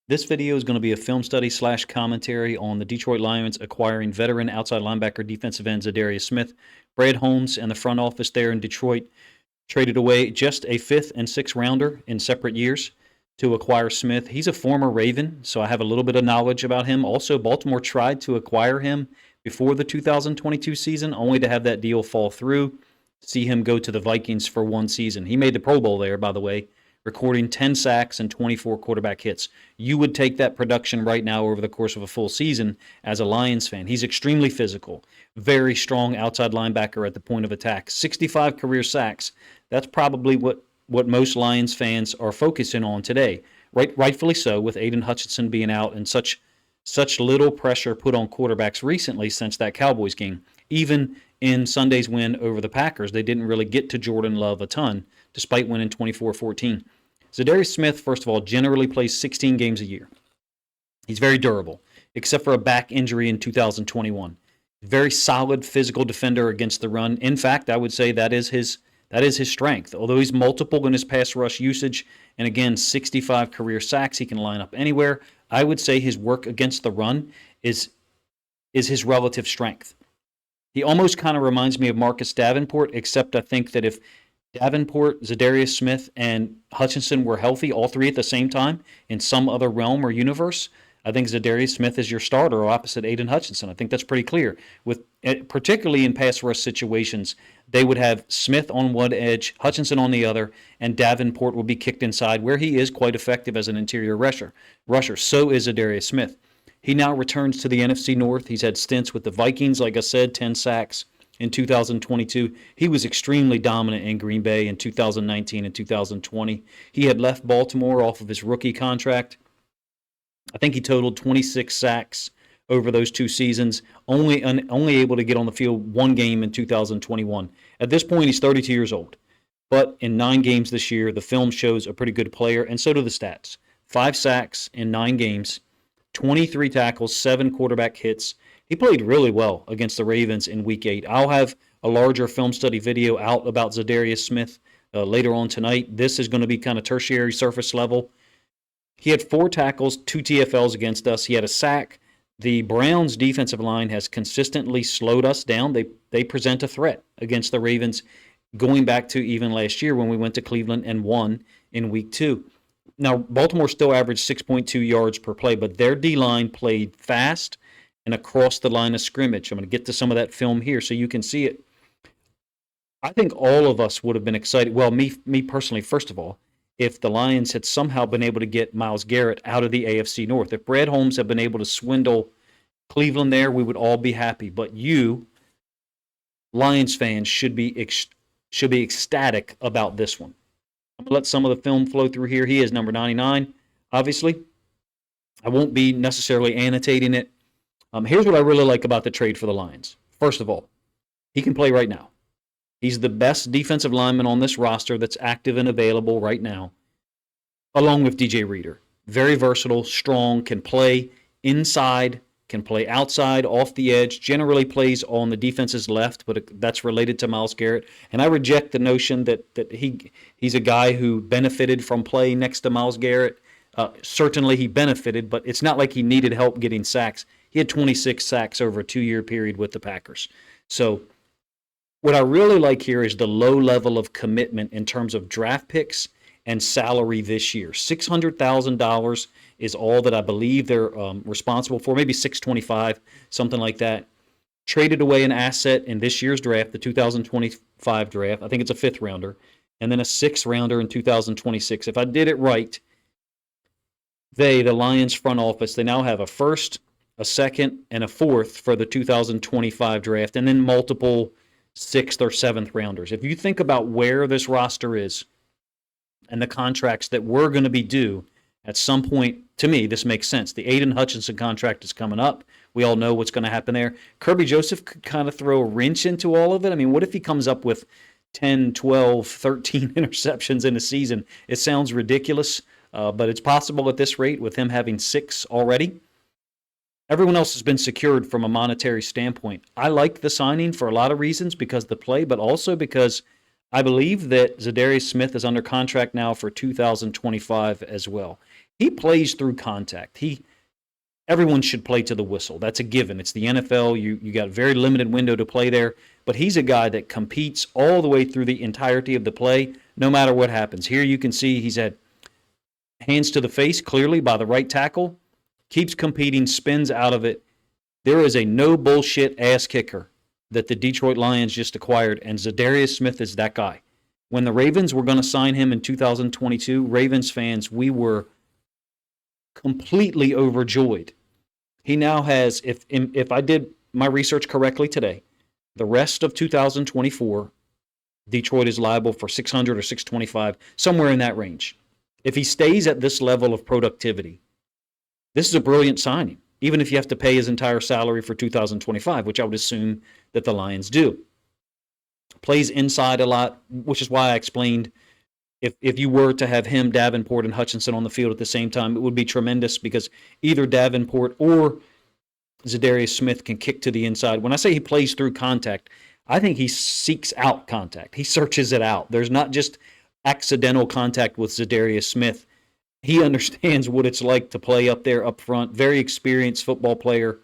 This video is going to be a film study / commentary on the Detroit Lions acquiring veteran outside linebacker defensive end Za'Darius Smith. Brad Holmes and the front office there in Detroit traded away just a 5th and 6th rounder in separate years to acquire Smith. He's a former Raven, so I have a little bit of knowledge about him. Also, Baltimore tried to acquire him before the 2022 season, only to have that deal fall through, see him go to the Vikings for one season. He made the Pro Bowl there, by the way, recording 10 sacks and 24 quarterback hits. You would take that production right now over the course of a full season as a Lions fan. He's extremely physical, very strong outside linebacker at the point of attack, 65 career sacks. That's probably what most Lions fans are focusing on today. Rightfully so, with Aiden Hutchinson being out and such little pressure put on quarterbacks recently since that Cowboys game. Even in Sunday's win over the Packers, they didn't really get to Jordan Love a ton, despite winning 24-14. Za'Darius Smith, first of all, generally plays 16 games a year. He's very durable, except for a back injury in 2021. Very solid physical defender against the run. In fact, I would say that is his strength. Although he's multiple in his pass rush usage, and again, 65 career sacks, he can line up anywhere. I would say his work against the run is his relative strength. He almost kind of reminds me of Marcus Davenport, except I think that if Davenport, Za'Darius Smith, and Hutchinson were healthy, all three at the same time, in some other realm or universe, I think Za'Darius Smith is your starter opposite Aiden Hutchinson. I think that's pretty clear. Particularly in pass rush situations, they would have Smith on one edge, Hutchinson on the other, and Davenport would be kicked inside, where he is quite effective as an interior rusher. So is Za'Darius Smith. He now returns to the NFC North. He's had stints with the Vikings, like I said, 10 sacks in 2022. He was extremely dominant in Green Bay in 2019 and 2020. He had left Baltimore off of his rookie contract. I think he totaled 26 sacks over those 2 seasons, only able to get on the field one game in 2021. At this point, he's 32 years old. But in 9 games this year, the film shows a pretty good player, and so do the stats. 5 sacks in 9 games, 23 tackles, 7 quarterback hits. He played really well against the Ravens in Week 8. I'll have a larger film study video out about Za'Darius Smith later on tonight. This is going to be kind of tertiary surface level. He had 4 tackles, 2 TFLs against us. He had a sack. The Browns' defensive line has consistently slowed us down. They present a threat against the Ravens going back to even last year when we went to Cleveland and won in Week 2. Now, Baltimore still averaged 6.2 yards per play, but their D-line played fast and across the line of scrimmage. I'm going to get to some of that film here so you can see it. I think all of us would have been excited. Well, me personally, first of all, if the Lions had somehow been able to get Myles Garrett out of the AFC North. If Brad Holmes had been able to swindle Cleveland there, we would all be happy. But you, Lions fans, should be ecstatic about this one. I'm going to let some of the film flow through here. He is number 99, obviously. I won't be necessarily annotating it. Here's what I really like about the trade for the Lions. First of all, he can play right now. He's the best defensive lineman on this roster that's active and available right now, along with DJ Reader. Very versatile, strong, can play inside, can play outside, off the edge, generally plays on the defense's left, but that's related to Myles Garrett. And I reject the notion that he's a guy who benefited from playing next to Myles Garrett. Certainly he benefited, but it's not like he needed help getting sacks. He had 26 sacks over a 2-year period with the Packers. So what I really like here is the low level of commitment in terms of draft picks and salary this year. $600,000 is all that I believe they're responsible for, maybe $625,000, something like that. Traded away an asset in this year's draft, the 2025 draft. I think it's a 5th rounder, and then a 6th rounder in 2026. If I did it right, the Lions front office, they now have a 1st, a 2nd, and a 4th for the 2025 draft, and then multiple 6th or 7th rounders. If you think about where this roster is and the contracts that we're going to be due at some point, to me, this makes sense. The Aiden Hutchinson contract is coming up. We all know what's going to happen there. Kirby Joseph could kind of throw a wrench into all of it. I mean, what if he comes up with 10, 12, 13 interceptions in a season? It sounds ridiculous, but it's possible at this rate with him having 6 already. Everyone else has been secured from a monetary standpoint. I like the signing for a lot of reasons, because of the play, but also because I believe that Za'Darius Smith is under contract now for 2025 as well. He plays through contact. Everyone should play to the whistle. That's a given. It's the NFL. You got a very limited window to play there, but he's a guy that competes all the way through the entirety of the play, no matter what happens. Here you can see he's had hands to the face clearly by the right tackle, keeps competing, spins out of it. There is a no bullshit ass kicker that the Detroit Lions just acquired, and Za'Darius Smith is that guy. When the Ravens were going to sign him in 2022, Ravens fans, we were completely overjoyed. He now has, if I did my research correctly today, the rest of 2024, Detroit is liable for 600 or 625, somewhere in that range. If he stays at this level of productivity, this is a brilliant signing, even if you have to pay his entire salary for 2025, which I would assume that the Lions do. Plays inside a lot, which is why I explained if you were to have him, Davenport, and Hutchinson on the field at the same time, it would be tremendous because either Davenport or Za'Darius Smith can kick to the inside. When I say he plays through contact, I think he seeks out contact. He searches it out. There's not just accidental contact with Za'Darius Smith. He understands what it's like to play up there up front. Very experienced football player.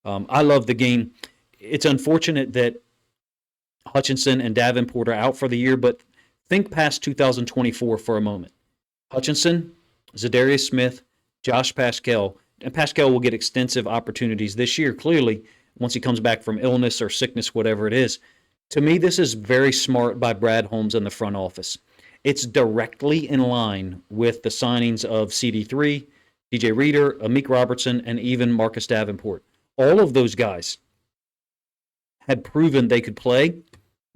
I love the game. It's unfortunate that Hutchinson and Davenport are out for the year, but think past 2024 for a moment. Hutchinson, Za'Darius Smith, Josh Paschal, and Paschal will get extensive opportunities this year, clearly, once he comes back from illness or sickness, whatever it is. To me, this is very smart by Brad Holmes and the front office. It's directly in line with the signings of CD3, DJ Reader, Amik Robertson, and even Marcus Davenport. All of those guys had proven they could play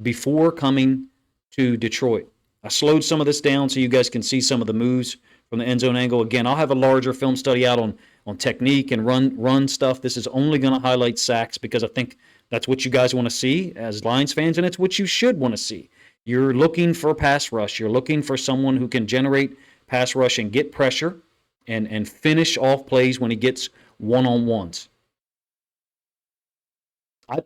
before coming to Detroit. I slowed some of this down so you guys can see some of the moves from the end zone angle. Again, I'll have a larger film study out on technique and run stuff. This is only going to highlight sacks because I think that's what you guys want to see as Lions fans, and it's what you should want to see. You're looking for pass rush. You're looking for someone who can generate pass rush and get pressure and finish off plays when he gets one-on-ones.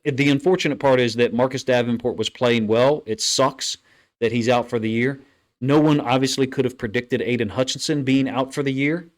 The unfortunate part is that Marcus Davenport was playing well. It sucks that he's out for the year. No one obviously could have predicted Aiden Hutchinson being out for the year.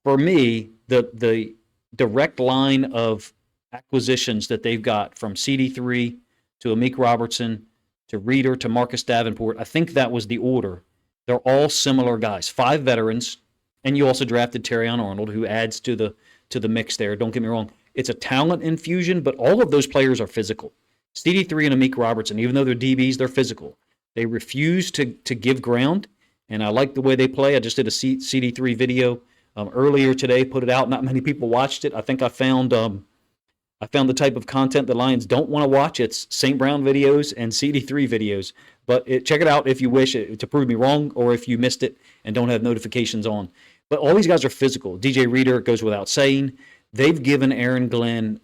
For me, the direct line of acquisitions that they've got from CD3 to Amik Robertson to Reader to Marcus Davenport, I think that was the order. They're all similar guys, 5 veterans, and you also drafted Terrion Arnold, who adds to the mix there. Don't get me wrong. It's a talent infusion, but all of those players are physical. CD3 and Amik Robertson, even though they're DBs, they're physical. They refuse to give ground, and I like the way they play. I just did a CD3 video earlier today, put it out. Not many people watched it. I think I found the type of content the Lions don't want to watch. It's St. Brown videos and CD3 videos. But check it out if you wish to prove me wrong or if you missed it and don't have notifications on. But all these guys are physical. DJ Reader, goes without saying. They've given Aaron Glenn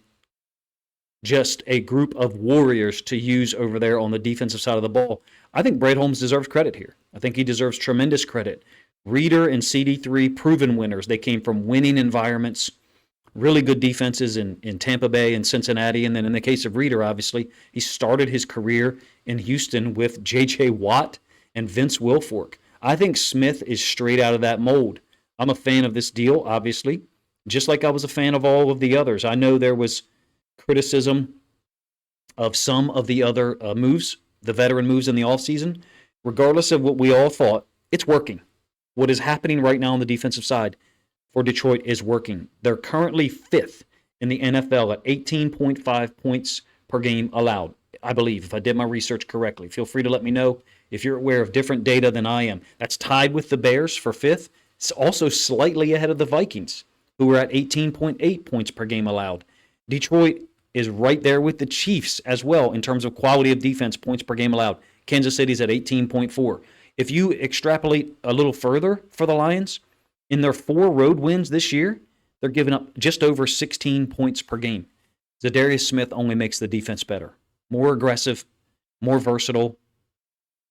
just a group of warriors to use over there on the defensive side of the ball. I think Brad Holmes deserves credit here. I think he deserves tremendous credit. Reader and CD3, proven winners. They came from winning environments, really good defenses in Tampa Bay and Cincinnati. And then in the case of Reader, obviously, he started his career in Houston with J.J. Watt and Vince Wilfork. I think Smith is straight out of that mold. I'm a fan of this deal, obviously, just like I was a fan of all of the others. I know there was criticism of some of the other moves, the veteran moves in the offseason. Regardless of what we all thought, it's working. What is happening right now on the defensive side for Detroit is working. They're currently 5th in the NFL at 18.5 points per game allowed, I believe, if I did my research correctly. Feel free to let me know if you're aware of different data than I am. That's tied with the Bears for 5th. It's also slightly ahead of the Vikings, who are at 18.8 points per game allowed. Detroit is right there with the Chiefs as well in terms of quality of defense, points per game allowed. Kansas City's at 18.4. If you extrapolate a little further for the Lions, in their 4 road wins this year, they're giving up just over 16 points per game. Za'Darius Smith only makes the defense better. More aggressive, more versatile,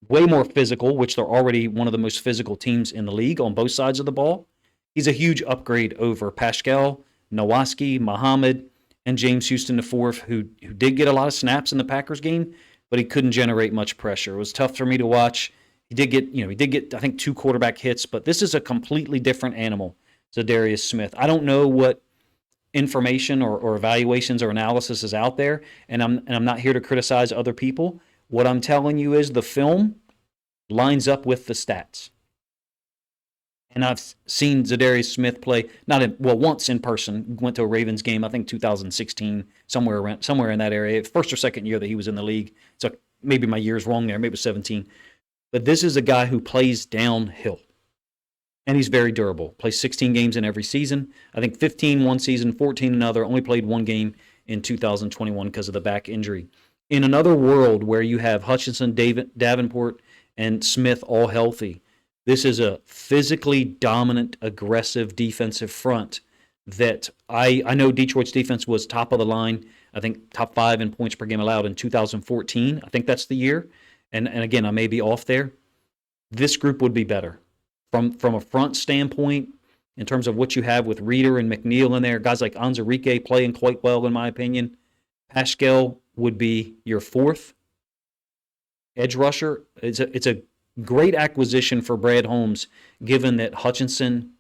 way more physical, which they're already one of the most physical teams in the league on both sides of the ball. He's a huge upgrade over Paschal, Nowaski, Muhammad, and James Houston IV, who did get a lot of snaps in the Packers game, but he couldn't generate much pressure. It was tough for me to watch. He did get, I think 2 quarterback hits, but this is a completely different animal Za'Darius Smith. I don't know what information or evaluations or analysis is out there, and I'm not here to criticize other people. What I'm telling you is the film lines up with the stats. And I've seen Za'Darius Smith play once in person. Went to a Ravens game, I think 2016, somewhere in that area. First or second year that he was in the league. So maybe my year's wrong there. Maybe it was 17. But this is a guy who plays downhill. And he's very durable. Plays 16 games in every season. I think 15 one season, 14 another. Only played one game in 2021 because of the back injury. In another world where you have Hutchinson, Davenport, and Smith all healthy, this is a physically dominant, aggressive defensive front that I know Detroit's defense was top of the line. I think top 5 in points per game allowed in 2014. I think that's the year. And again, I may be off there. This group would be better. From a front standpoint, in terms of what you have with Reeder and McNeil in there, guys like Onwuzurike playing quite well, in my opinion. Pascal would be your 4th edge rusher. It's a great acquisition for Brad Holmes, given that Hutchinson,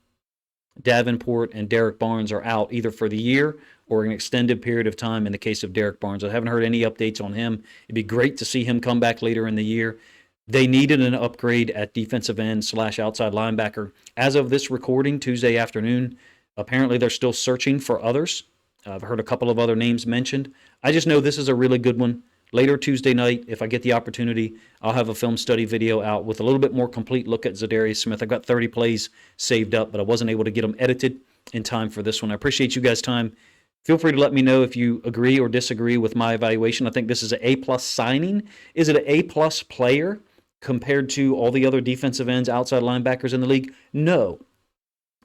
Davenport, and Derek Barnes are out either for the year or an extended period of time in the case of Derek Barnes. I haven't heard any updates on him. It'd be great to see him come back later in the year. They needed an upgrade at defensive end / outside linebacker. As of this recording, Tuesday afternoon, apparently they're still searching for others. I've heard a couple of other names mentioned. I just know this is a really good one. Later Tuesday night, if I get the opportunity, I'll have a film study video out with a little bit more complete look at Za'Darius Smith. I've got 30 plays saved up, but I wasn't able to get them edited in time for this one. I appreciate you guys' time. Feel free to let me know if you agree or disagree with my evaluation. I think this is an A+ signing. Is it an A+ player compared to all the other defensive ends, outside linebackers in the league? No.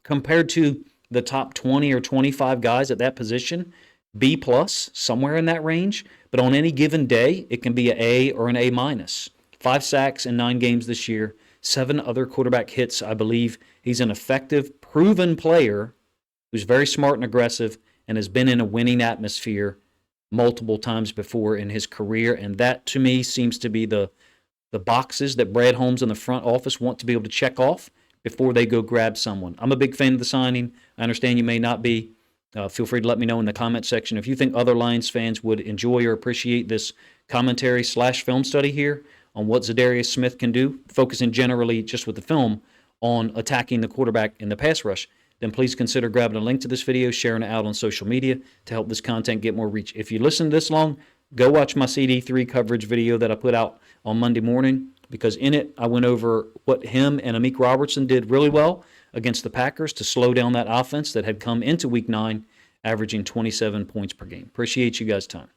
Compared to the top 20 or 25 guys at that position, B+, somewhere in that range. But on any given day, it can be an A or an A-. 5 sacks in 9 games this year, 7 other quarterback hits, I believe. He's an effective, proven player who's very smart and aggressive and has been in a winning atmosphere multiple times before in his career. And that, to me, seems to be the boxes that Brad Holmes and the front office want to be able to check off before they go grab someone. I'm a big fan of the signing. I understand you may not be. Feel free to let me know in the comment section if you think other Lions fans would enjoy or appreciate this commentary / film study here on what Za'Darius Smith can do, focusing generally just with the film on attacking the quarterback in the pass rush. Then please consider grabbing a link to this video, sharing it out on social media to help this content get more reach. If you listened this long, go watch my CD3 coverage video that I put out on Monday morning, because in it I went over what him and Amik Robertson did really well against the Packers to slow down that offense that had come into Week 9 averaging 27 points per game. Appreciate you guys' time.